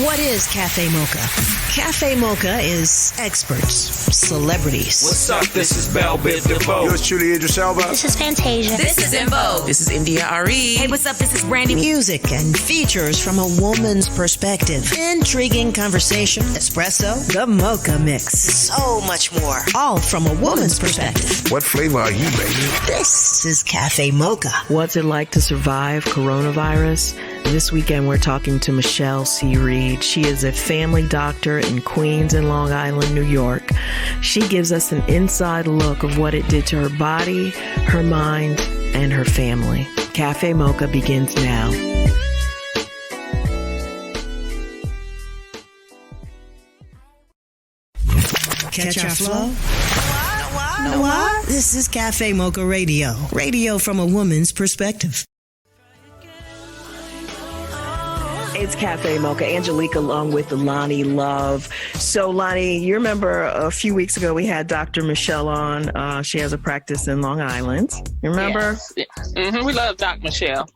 What is Cafe Mocha? Cafe Mocha is experts, celebrities. What's up? This is Belle Biv DeVoe. Yours truly, Idris Elba. This is Fantasia. This is In Vogue. This is India Ari. Hey, what's up? This is Brandy. Music and features from a woman's perspective. Intriguing conversation, espresso, the Mocha Mix. So much more. All from a woman's perspective. What flavor are you, baby? This is Cafe Mocha. What's it like to survive coronavirus? This weekend, we're talking to Michele Reed. She is a family doctor in Queens and Long Island, New York. She gives us an inside look of what it did to her body, her mind, and her family. Cafe Mocha begins now. Catch our flow? What? This is Cafe Mocha Radio. Radio from a woman's perspective. It's Cafe Mocha. Angelique along with Lonnie Love. So, Lonnie, you remember a few weeks ago we had Dr. Michele on. She has a practice in Long Island. You remember? Yes. Mm-hmm. We love Dr. Michele.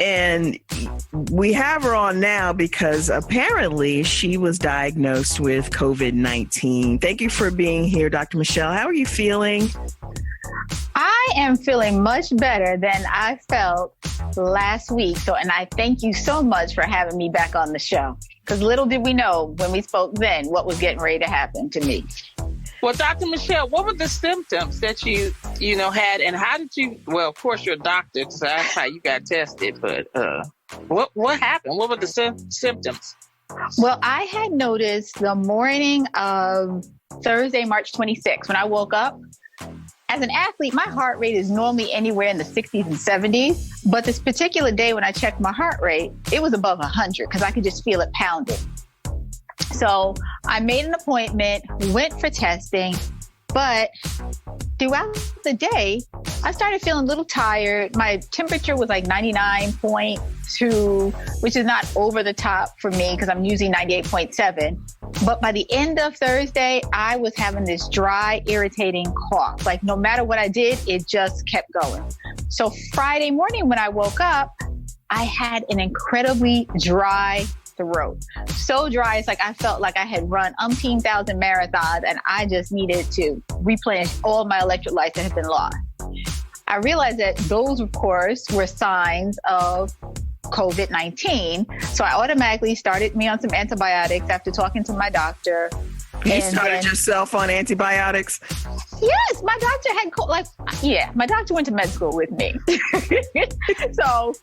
And we have her on now because apparently she was diagnosed with COVID-19. Thank you for being here, Dr. Michele. How are you feeling? I am feeling much better than I felt last week. And I thank you so much for having me back on the show. Because little did we know when we spoke then what was getting ready to happen to me. Well, Dr. Michele, what were the symptoms that you had, and how did you? Well, of course, you're a doctor, so that's how you got tested. But what happened? What were the symptoms? Well, I had noticed the morning of Thursday, March 26th, when I woke up. As an athlete, my heart rate is normally anywhere in the 60s and 70s. But this particular day when I checked my heart rate, it was above 100 because I could just feel it pounding. So I made an appointment, went for testing, but throughout the day, I started feeling a little tired. My temperature was like 99.2, which is not over the top for me because I'm using 98.7. But by the end of Thursday, I was having this dry, irritating cough. Like no matter what I did, it just kept going. So Friday morning when I woke up, I had an incredibly dry throat. So dry, it's like I felt like I had run umpteen thousand marathons and I just needed to replenish all my electrolytes that had been lost. I realized that those, of course, were signs of COVID-19. So I automatically started me on some antibiotics after talking to my doctor. You started yourself on antibiotics? Yes, my doctor had, my doctor went to med school with me. So,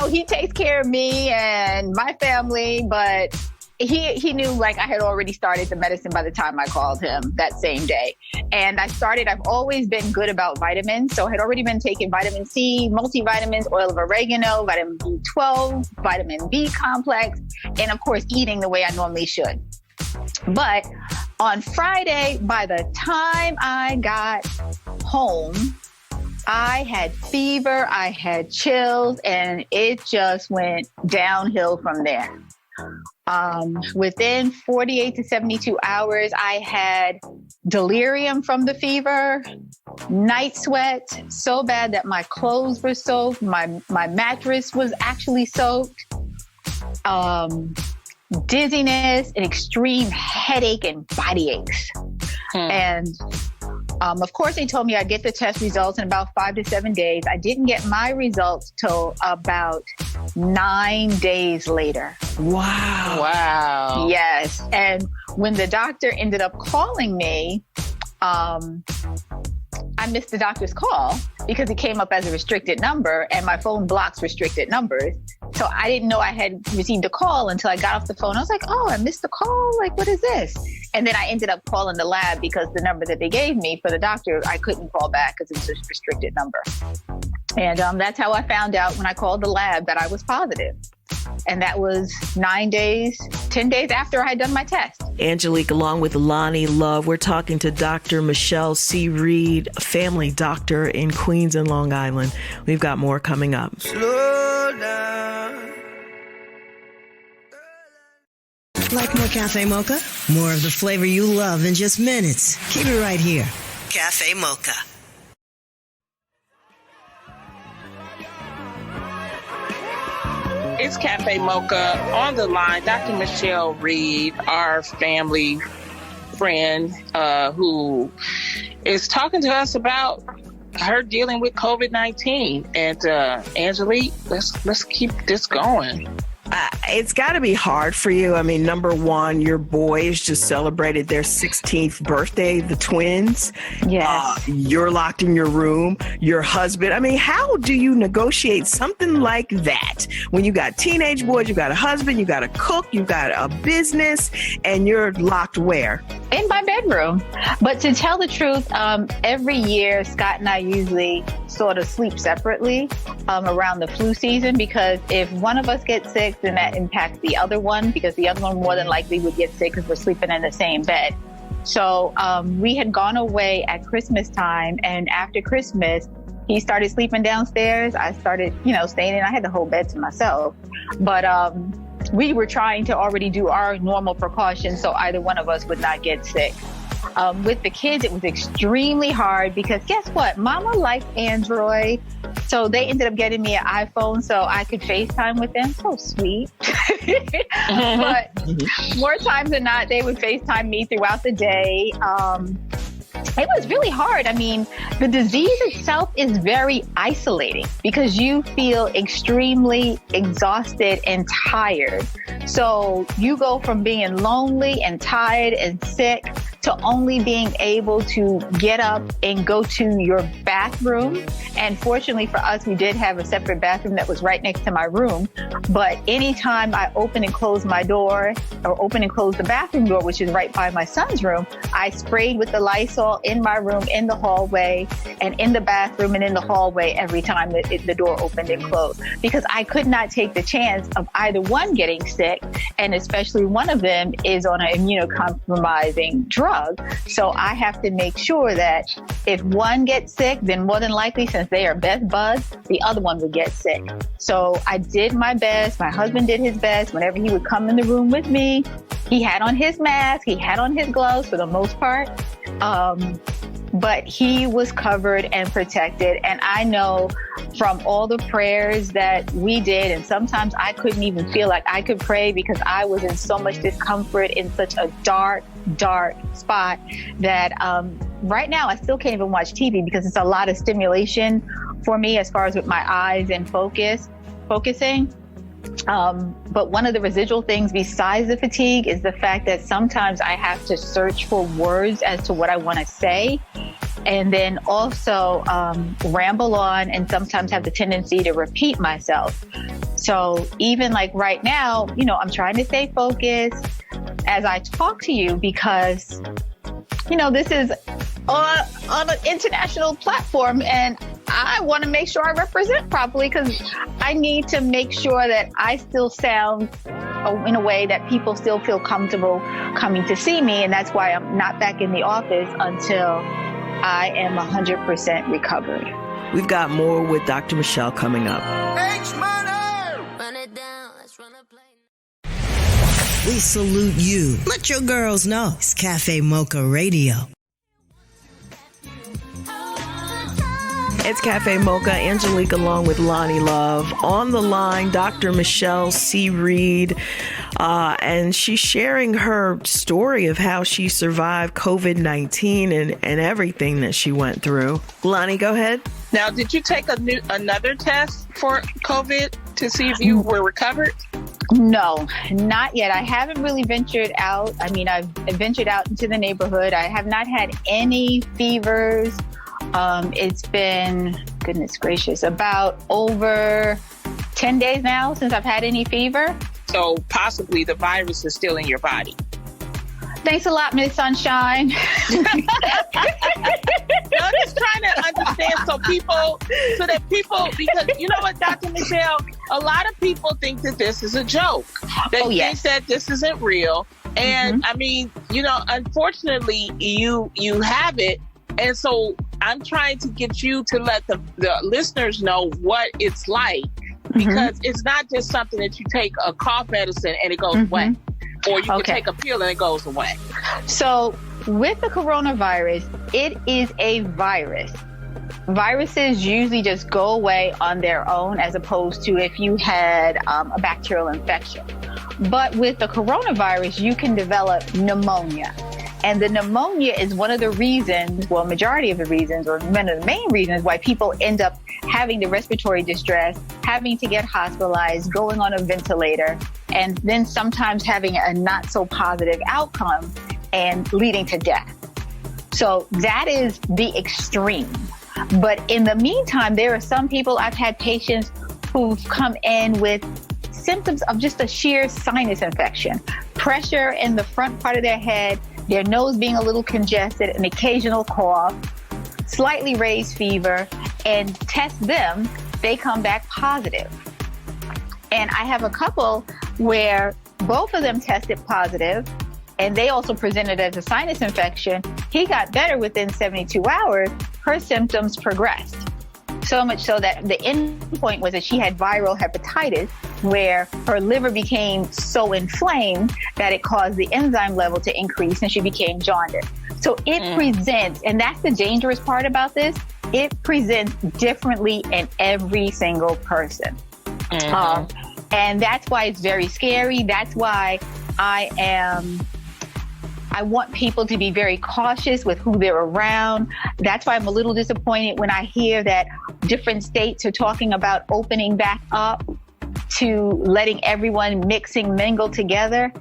he takes care of me and my family, but he knew like I had already started the medicine by the time I called him that same day. And I've always been good about vitamins. So I had already been taking vitamin C, multivitamins, oil of oregano, vitamin B12, vitamin B complex, and of course, eating the way I normally should. But on Friday, by the time I got home, I had fever, I had chills, and it just went downhill from there. Within 48 to 72 hours, I had delirium from the fever, night sweat, so bad that my clothes were soaked, my mattress was actually soaked, dizziness, an extreme headache, and body aches. And of course, they told me I'd get the test results in about 5 to 7 days. I didn't get my results till about 9 days later. Wow. Yes. And when the doctor ended up calling me, I missed the doctor's call because it came up as a restricted number and my phone blocks restricted numbers. So I didn't know I had received a call until I got off the phone. I was like, oh, I missed the call. Like, what is this? And then I ended up calling the lab because the number that they gave me for the doctor, I couldn't call back because it was a restricted number. And that's how I found out when I called the lab that I was positive. And that was 10 days after I had done my test. Angelique, along with Lonnie Love, we're talking to Dr. Michele Reed, a family doctor in Queens and Long Island. We've got more coming up. Slow down. Like more Cafe Mocha? More of the flavor you love in just minutes. Keep it right here. Cafe Mocha. It's Cafe Mocha. On the line, Dr. Michele Reed, our family friend, who is talking to us about her dealing with COVID-19. And Angelique, let's keep this going. It's got to be hard for you. I mean, number one, your boys just celebrated their 16th birthday, the twins. Yes. You're locked in your room. Your husband. I mean, how do you negotiate something like that when you got teenage boys, you got a husband, you got a cook, you got a business, and you're locked where? In my bedroom. But to tell the truth, every year, Scott and I usually sort of sleep separately around the flu season, because if one of us gets sick, then that impacts the other one, because the other one more than likely would get sick because we're sleeping in the same bed. So we had gone away at Christmas time, and after Christmas, he started sleeping downstairs. I started, staying in. I had the whole bed to myself. But we were trying to already do our normal precautions so either one of us would not get sick. With the kids, it was extremely hard because guess what? Mama liked Android. So they ended up getting me an iPhone so I could FaceTime with them. So sweet. But more times than not, they would FaceTime me throughout the day. It was really hard. I mean, the disease itself is very isolating because you feel extremely exhausted and tired. So you go from being lonely and tired and sick to only being able to get up and go to your bathroom. And fortunately for us, we did have a separate bathroom that was right next to my room. But anytime I open and close my door, or open and close the bathroom door, which is right by my son's room, I sprayed with the Lysol in my room, in the hallway, and in the bathroom and in the hallway every time that the door opened and closed. Because I could not take the chance of either one getting sick, and especially one of them is on an immunocompromising drug. So I have to make sure that if one gets sick, then more than likely, since they are best buds, the other one would get sick. So I did my best. My husband did his best. Whenever he would come in the room with me, he had on his mask, he had on his gloves for the most part. But he was covered and protected. And I know from all the prayers that we did, and sometimes I couldn't even feel like I could pray because I was in so much discomfort in such a dark spot that right now I still can't even watch TV because it's a lot of stimulation for me as far as with my eyes and focusing. But one of the residual things besides the fatigue is the fact that sometimes I have to search for words as to what I want to say, and then also ramble on, and sometimes have the tendency to repeat myself. So even like right now, I'm trying to stay focused as I talk to you because, this is on an international platform, and I want to make sure I represent properly because I need to make sure that I still sound in a way that people still feel comfortable coming to see me. And that's why I'm not back in the office until I am 100% recovered. We've got more with Dr. Michele coming up. Run it down, let's run a play. We salute you. Let your girls know it's Cafe Mocha Radio. It's Cafe Mocha, Angelique along with Lonnie Love. On the line, Dr. Michele C. Reed, and she's sharing her story of how she survived COVID-19 and everything that she went through. Lonnie, go ahead. Now, did you take another test for COVID to see if you were recovered? No, not yet. I haven't really ventured out. I mean, I've ventured out into the neighborhood. I have not had any fevers. It's been, goodness gracious, about over 10 days now since I've had any fever. So possibly the virus is still in your body. Thanks a lot, Miss Sunshine. I'm just trying to understand so that people, because you know what, Dr. Michele, a lot of people think that this is a joke. They think that this isn't real. And I mean, unfortunately, you have it. And so I'm trying to get you to let the listeners know what it's like, because it's not just something that you take a cough medicine and it goes away, or you can take a pill and it goes away. So with the coronavirus, it is a virus. Viruses usually just go away on their own as opposed to if you had a bacterial infection. But with the coronavirus, you can develop pneumonia. And the pneumonia is one of the reasons, well, majority of the reasons, or one of the main reasons why people end up having the respiratory distress, having to get hospitalized, going on a ventilator, and then sometimes having a not so positive outcome and leading to death. So that is the extreme. But in the meantime, there are some people, I've had patients who've come in with symptoms of just a sheer sinus infection, pressure in the front part of their head, their nose being a little congested, an occasional cough, slightly raised fever, and test them, they come back positive. And I have a couple where both of them tested positive, and they also presented as a sinus infection. He got better within 72 hours. Her symptoms progressed. So much so that the end point was that she had viral hepatitis, where her liver became so inflamed that it caused the enzyme level to increase and she became jaundiced. So it presents, and that's the dangerous part about this, it presents differently in every single person. And that's why it's very scary. That's why I want people to be very cautious with who they're around. That's why I'm a little disappointed when I hear that different states are talking about opening back up to letting everyone mingle together.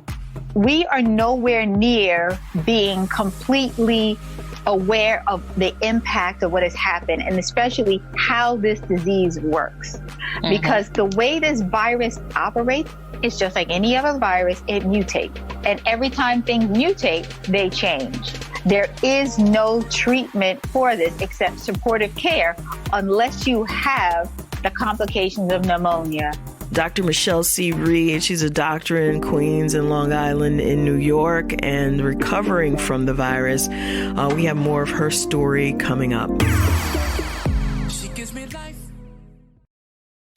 We are nowhere near being completely aware of the impact of what has happened, and especially how this disease works. Because the way this virus operates, it's just like any other virus, it mutates. And every time things mutate, they change. There is no treatment for this except supportive care unless you have the complications of pneumonia. Dr. Michele C. Reed, she's a doctor in Queens and Long Island in New York and recovering from the virus. We have more of her story coming up. She gives me life.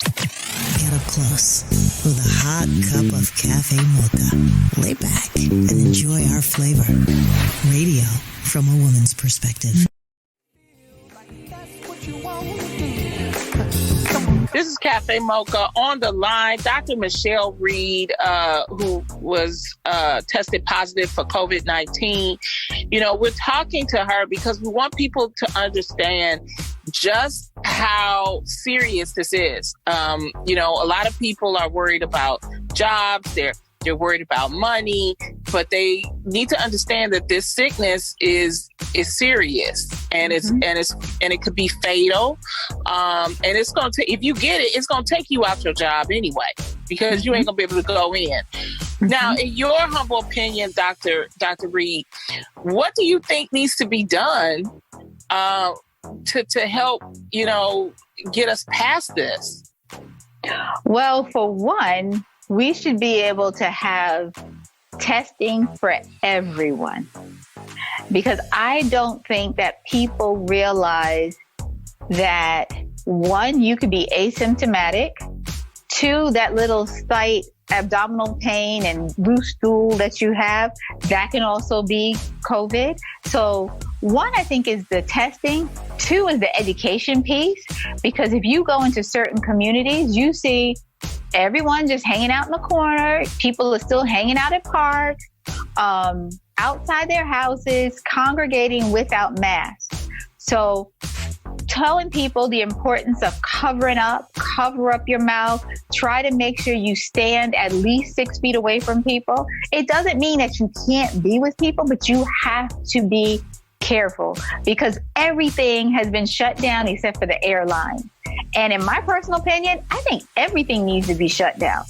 Get up close with a hot cup of cafe mocha. Lay back and enjoy our flavor. Radio from a woman's perspective. This is Cafe Mocha. On the line, Dr. Michele Reed, who was tested positive for COVID-19. You know, we're talking to her because we want people to understand just how serious this is. You know, a lot of people are worried about jobs. They're worried about money, but they need to understand that this sickness is serious, and it could be fatal. And it's going to, if you get it, it's going to take you out your job anyway, because you ain't going to be able to go in. Now, in your humble opinion, Dr. Reed, what do you think needs to be done to help, you know, get us past this? Well, for one, we should be able to have testing for everyone, because I don't think that people realize that, one, you could be asymptomatic, two, that little slight abdominal pain and loose stool that you have, that can also be COVID. So one, I think, is the testing. Two is the education piece, because if you go into certain communities, you see everyone just hanging out in the corner. People are still hanging out at parks, outside their houses, congregating without masks. So telling people the importance of covering up, cover up your mouth, try to make sure you stand at least 6 feet away from people. It doesn't mean that you can't be with people, but you have to be careful, because everything has been shut down except for the airline. And in my personal opinion, I think everything needs to be shut down.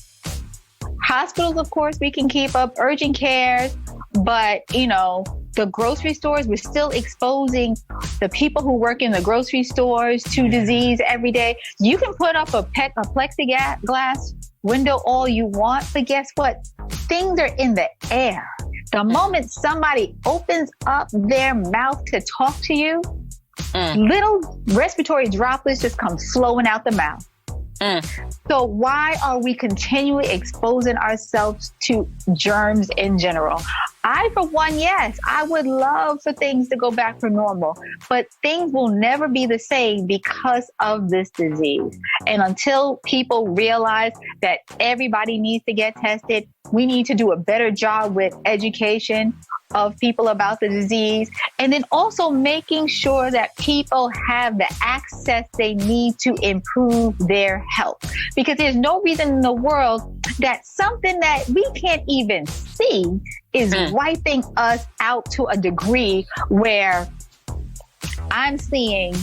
Hospitals, of course, we can keep up, urgent cares, but, you know, the grocery stores, we're still exposing the people who work in the grocery stores to disease every day. You can put up a plexiglass window all you want, but guess what? Things are in the air. The moment somebody opens up their mouth to talk to you, little respiratory droplets just come flowing out the mouth. So why are we continually exposing ourselves to germs in general? I, for one, yes, I would love for things to go back to normal, but things will never be the same because of this disease. And until people realize that everybody needs to get tested, we need to do a better job with education of people about the disease, and then also making sure that people have the access they need to improve their health. Because there's no reason in the world that something that we can't even see is wiping us out to a degree where I'm seeing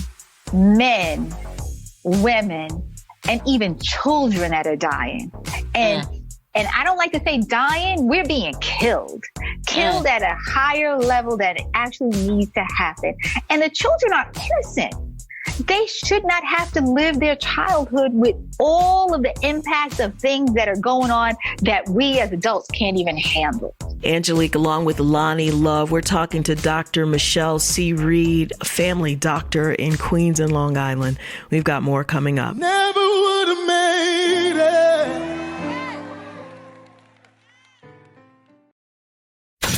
men, women, and even children that are dying. And I don't like to say dying, we're being killed at a higher level than it actually needs to happen. And the children are innocent. They should not have to live their childhood with all of the impacts of things that are going on that we as adults can't even handle. Angelique, along with Lonnie Love, we're talking to Dr. Michele C. Reed, a family doctor in Queens and Long Island. We've got more coming up. Never would have made it.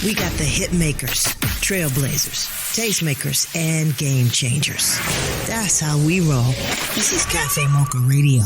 We got the hit makers, trailblazers, tastemakers, and game changers. That's how we roll. This is Cafe Mocha Radio.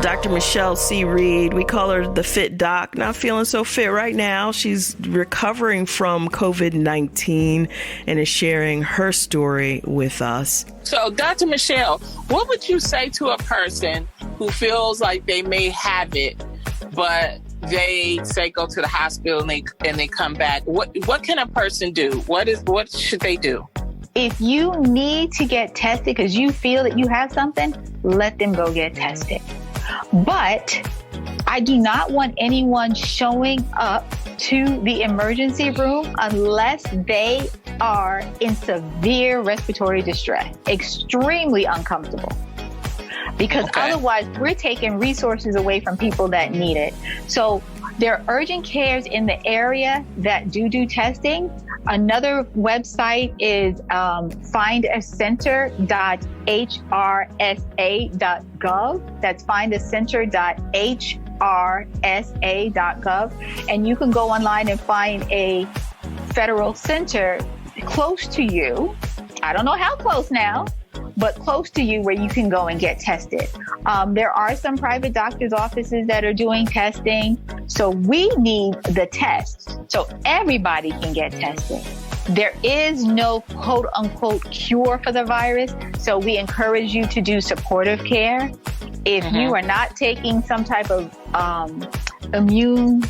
Dr. Michele C. Reed, we call her the Fit Doc, not feeling so fit right now. She's recovering from COVID-19 and is sharing her story with us. So, Dr. Michele, what would you say to a person who feels like they may have it, but they say go to the hospital and they come back? What can a person do? What should they do? If you need to get tested because you feel that you have something, let them go get tested. But I do not want anyone showing up to the emergency room unless they are in severe respiratory distress, extremely uncomfortable. Because otherwise we're taking resources away from people that need it. So there are urgent cares in the area that do testing. Another website is findacenter.hrsa.gov. That's findacenter.hrsa.gov. And you can go online and find a federal center close to you. I don't know how close now, but close to you where you can go and get tested. There are some private doctor's offices that are doing testing. So we need the test so everybody can get tested. There is no quote unquote cure for the virus. So we encourage you to do supportive care. If you are not taking some type of immune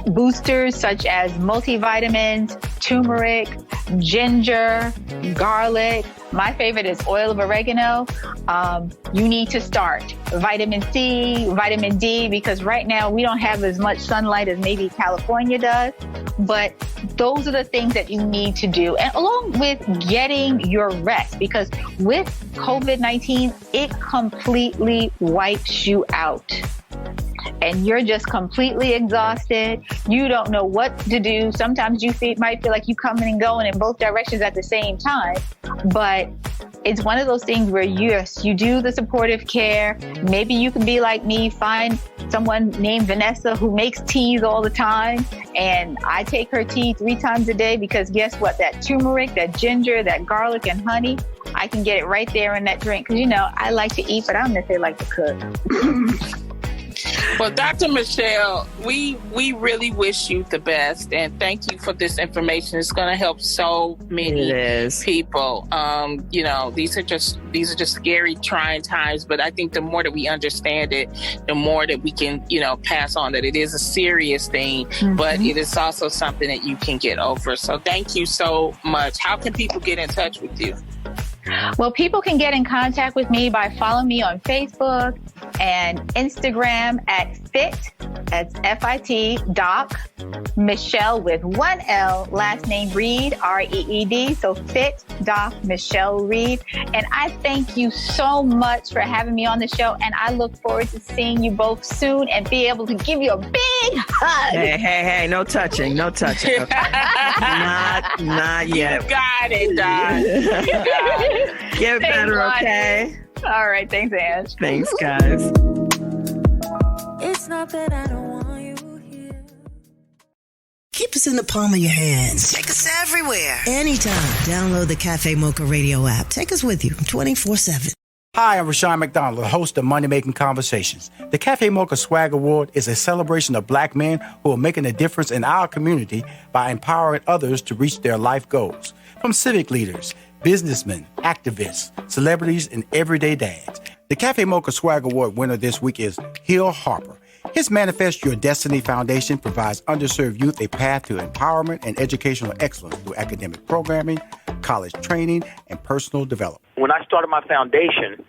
boosters such as multivitamins, turmeric, ginger, garlic. My favorite is oil of oregano. You need to start vitamin C, vitamin D, because right now we don't have as much sunlight as maybe California does. But those are the things that you need to do. And along with getting your rest, because with COVID-19, it completely wipes you out. And you're just completely exhausted. You don't know what to do. Sometimes you might feel like you're coming and going in both directions at the same time. But it's one of those things where you do the supportive care. Maybe you can be like me, find someone named Vanessa who makes teas all the time. And I take her tea 3 times a day because guess what? That turmeric, that ginger, that garlic and honey, I can get it right there in that drink. Because, I like to eat, but I don't necessarily like to cook. Well, Dr. Michele, we really wish you the best, and thank you for this information. It's going to help so many people. These are just scary, trying times, but I think the more that we understand it, the more that we can, pass on that it is a serious thing, but it is also something that you can get over. So thank you so much. How can people get in touch with you? Well, people can get in contact with me by following me on Facebook and Instagram at Fit It's FIT Doc Michele with one L, last name Reed, REED. So Fit Doc Michele Reed. And I thank you so much for having me on the show. And I look forward to seeing you both soon and be able to give you a big hug. Hey, no touching. Not yet. You got it, Don. You got it. Get better, Lonnie. okay? All right. Thanks, Ange. Thanks, guys. It's not that I don't want you here. Keep us in the palm of your hands. Take us everywhere. Anytime. Download the Cafe Mocha Radio app. Take us with you 24/7. Hi, I'm Rashawn McDonald, the host of Money Making Conversations. The Cafe Mocha Swag Award is a celebration of black men who are making a difference in our community by empowering others to reach their life goals. From civic leaders, businessmen, activists, celebrities, and everyday dads. The Cafe Mocha Swag Award winner this week is Hill Harper. His Manifest Your Destiny Foundation provides underserved youth a path to empowerment and educational excellence through academic programming, college training, and personal development. When I started my foundation,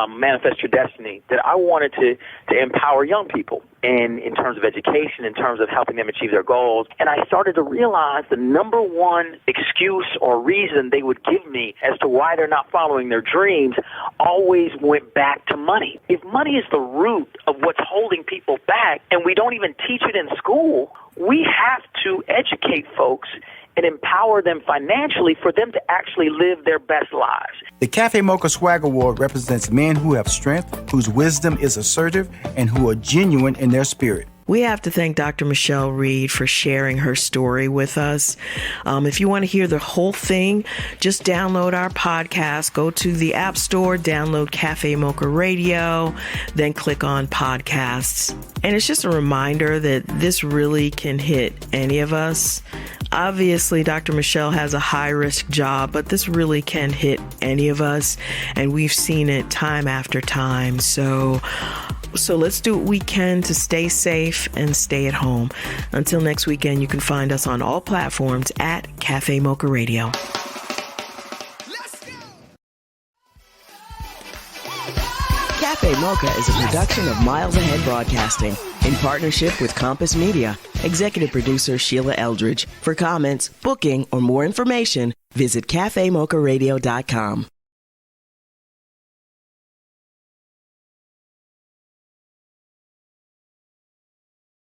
Manifest Your Destiny, that I wanted to empower young people in terms of education, in terms of helping them achieve their goals. And I started to realize the number one excuse or reason they would give me as to why they're not following their dreams always went back to money. If money is the root of what's holding people back, and we don't even teach it in school, we have to educate folks and empower them financially for them to actually live their best lives. The Cafe Mocha Swag Award represents men who have strength, whose wisdom is assertive, and who are genuine in their spirit. We have to thank Dr. Michele Reed for sharing her story with us. If you want to hear the whole thing, just download our podcast. Go to the App Store, download Cafe Mocha Radio, then click on podcasts. And it's just a reminder that this really can hit any of us. Obviously, Dr. Michele has a high-risk job, but this really can hit any of us, and we've seen it time after time. So let's do what we can to stay safe and stay at home. Until next weekend, you can find us on all platforms at Cafe Mocha Radio. Cafe Mocha is a production of Miles Ahead Broadcasting in partnership with Compass Media. Executive producer Sheila Eldridge. For comments, booking, or more information, visit cafemocharadio.com.